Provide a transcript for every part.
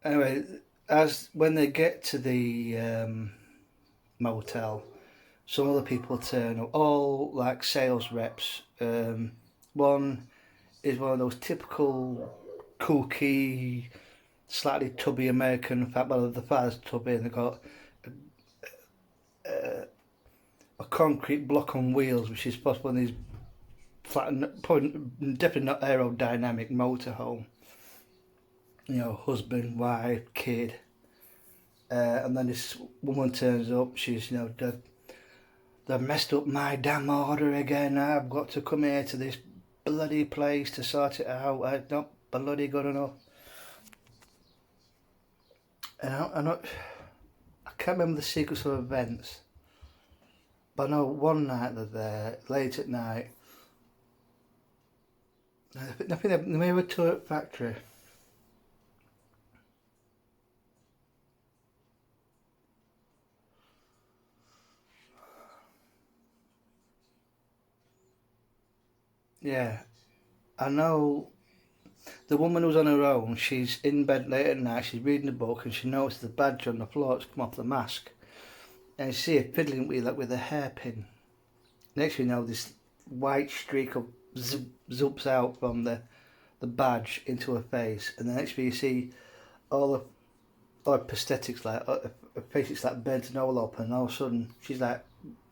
Anyway, as when they get to the motel, some other people turn up, all like sales reps. One is one of those typical kooky, slightly tubby American. Well, the father's tubby, and they've got a concrete block on wheels, which is possible in these flat, probably definitely not aerodynamic motorhome. You know, husband, wife, kid, and then this woman turns up. She's, they've messed up my damn order again. I've got to come here to this bloody place to sort it out. It's not bloody good enough. And I can't remember the sequence of events, but I know one night they're there, late at night. I think they may have a tour at factory. Yeah, I know the woman who's on her own. She's in bed late at night. She's reading a book and she notices the badge on the floor. It's come off the mask, and you see her fiddling with like with a hairpin. Next thing you know, this white streak of zoops out from the badge into her face, and the next thing you see all the prosthetics like her face is like bent and all up, and all of a sudden she's like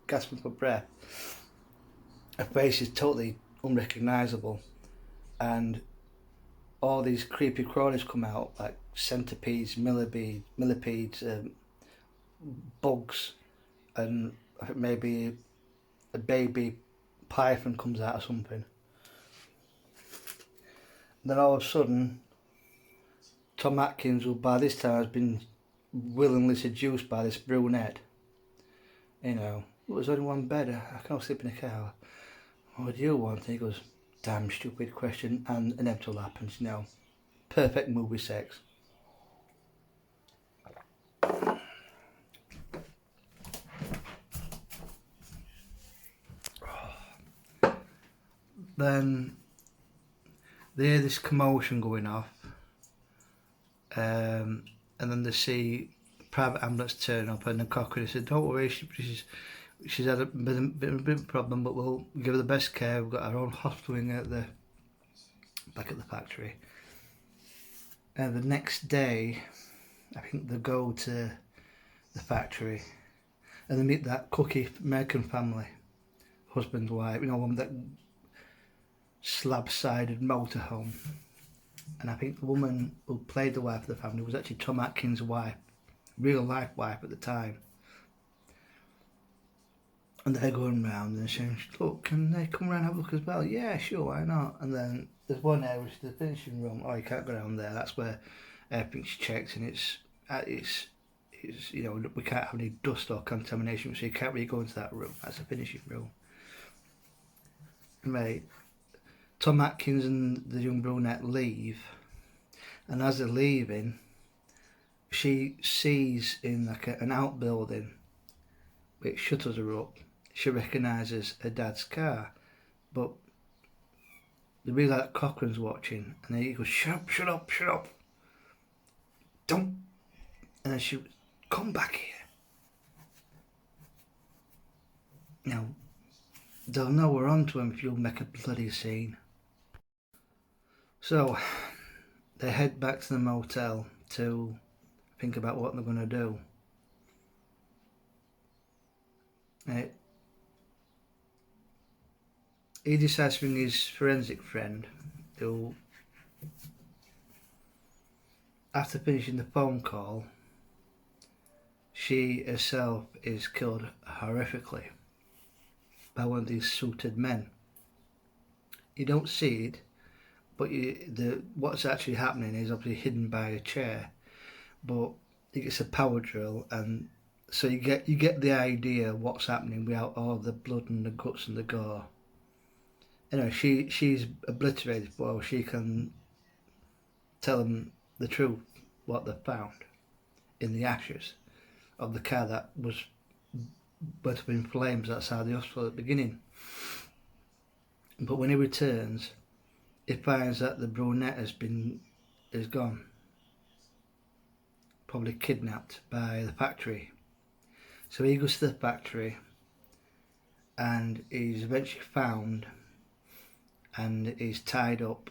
gasping for breath. Her face is totally unrecognisable, and all these creepy crawlies come out like centipedes, millipedes, bugs, and maybe a baby python comes out or something. And then all of a sudden, Tom Atkins, who by this time has been willingly seduced by this brunette, there's only one bed. I can't sleep in a car. What do you want? And he goes, damn stupid question, and inevitable happens. Perfect movie sex. Then they hear this commotion going off, and then they see private ambulance turn up, and the Cochrane said, don't worry, she's had a bit of a problem, but we'll give her the best care. We've got our own hospital wing back at the factory. And the next day, I think they go to the factory and they meet that cookie American family, husband, wife, one that slab-sided motorhome. And I think the woman who played the wife of the family was actually Tom Atkins' wife, real life wife at the time. And they're going round and saying, look, can they come round and have a look as well? Yeah, sure, why not? And then there's one area which is the finishing room. Oh, you can't go down there. That's where everything's checked, and it's we can't have any dust or contamination, so you can't really go into that room. That's the finishing room. Mate, Tom Atkins and the young brunette leave, and as they're leaving, she sees in like an outbuilding, which shutters her up. She recognises her dad's car, but they realise that Cochrane's watching, and he goes, shut up, shut up, shut up. Don't. And then she goes, come back here. They'll know we're onto him if you'll make a bloody scene. So, they head back to the motel to think about what they're going to do. He decides to ring his forensic friend, who, after finishing the phone call, she herself is killed horrifically by one of these suited men. You don't see it, but what's actually happening is obviously hidden by a chair. But it gets a power drill, and so you get the idea of what's happening without all the blood and the guts and the gore. She's obliterated, but she can tell them the truth, what they found in the ashes of the car that was went up in flames outside the hospital at the beginning. But when he returns, he finds that the brunette is gone. probably kidnapped by the factory. So he goes to the factory and he's eventually found and he's tied up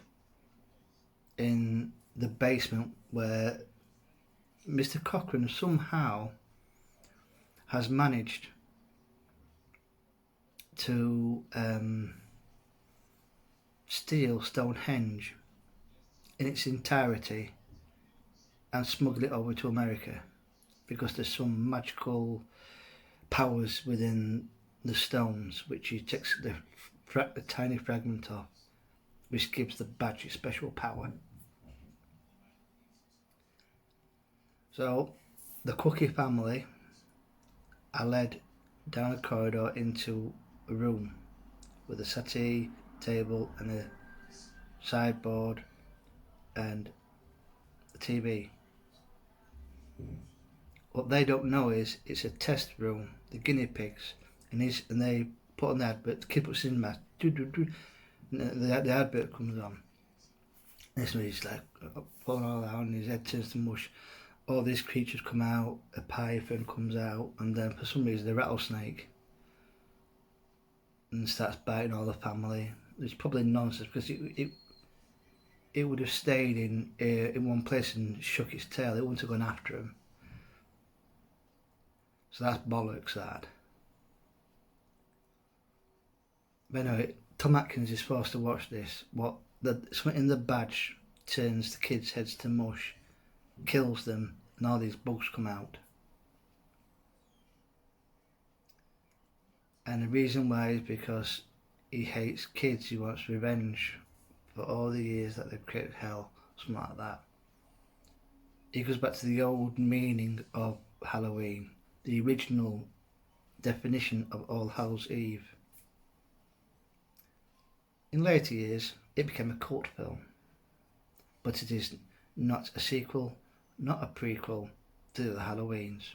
in the basement where Mr. Cochrane somehow has managed to steal Stonehenge in its entirety and smuggle it over to America, because there's some magical powers within the stones which he takes the tiny fragment of, which gives the badge a special power. So the Cookie family are led down a corridor into a room with a settee, table and a sideboard and a TV. What they don't know is it's a test room, the guinea pigs, and they put on the advert, the kid puts in mask, the advert comes on. And so he's like pulling all out and his head turns to mush. All these creatures come out, a python comes out, and then for some reason the rattlesnake and starts biting all the family. It's probably nonsense because it would have stayed in one place and shook its tail. It wouldn't have gone after him. So that's bollocks, that. But anyway, Tom Atkins is forced to watch this. Something in the badge turns the kids' heads to mush, kills them, and all these bugs come out. And the reason why is because he hates kids. He wants revenge for all the years that they've created hell, something like that. He goes back to the old meaning of Halloween, the original definition of All Hallows Eve. In later years, it became a cult film, but it is not a sequel, not a prequel to the Halloweens.